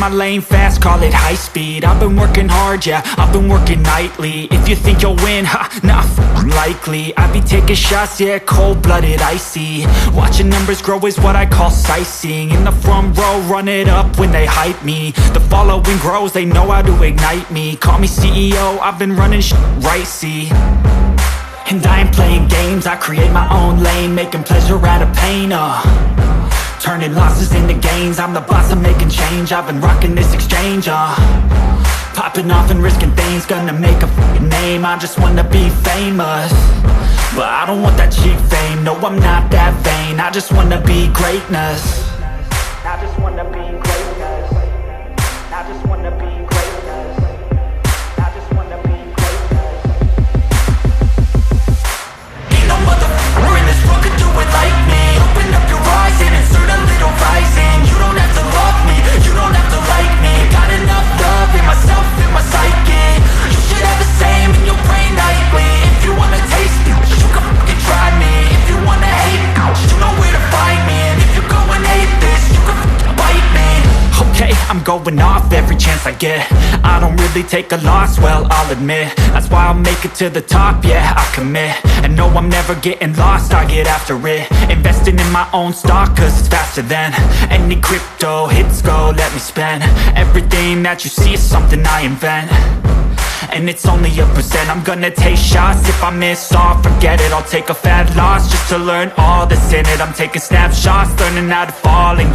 my lane fast, call it high speed. I've been working hard, yeah, I've been working nightly. If you think you'll win, ha, nah, likely. I be taking shots, yeah, cold-blooded, icy. Watching numbers grow is what I call sightseeing. In the front row, run it up when they hype me. The following grows, they know how to ignite me. Call me CEO, I've been running shit right, see. And I ain't playing games, I create my own lane, making pleasure out of pain, turning losses into gains. I'm the boss, I'm making change. I've been rocking this exchange, popping off and risking things. Gonna make a f***ing name. I just wanna be famous, but I don't want that cheap fame. No, I'm not that vain. I just wanna be greatness. I just wanna be greatness. I just wanna be greatness. I just wanna be greatness. Ain't no motherfucker in this world could do it like me. Open up your eyes and insert a little rising. You don't have to love me, you don't have to like me. Got enough love in myself, in my psyche. You should have the same in your brain nightly. If you wanna taste me, you can fucking try me. If you wanna hate me, you know where to find me. And if you go and hate this, you can fucking bite me. Okay, I'm going off every chance I get. I don't really take a loss, well, I'll admit. That's why I'll make it to the top, yeah, I commit. And no, I'm never getting lost, I get after it. Investing in my own stock, cause it's faster than any crypto hits go, let me spend. Everything that you see is something I invent, and it's only a percent. I'm gonna take shots, if I miss all, forget it. I'll take a fat loss just to learn all that's in it. I'm taking snapshots, learning how to fall and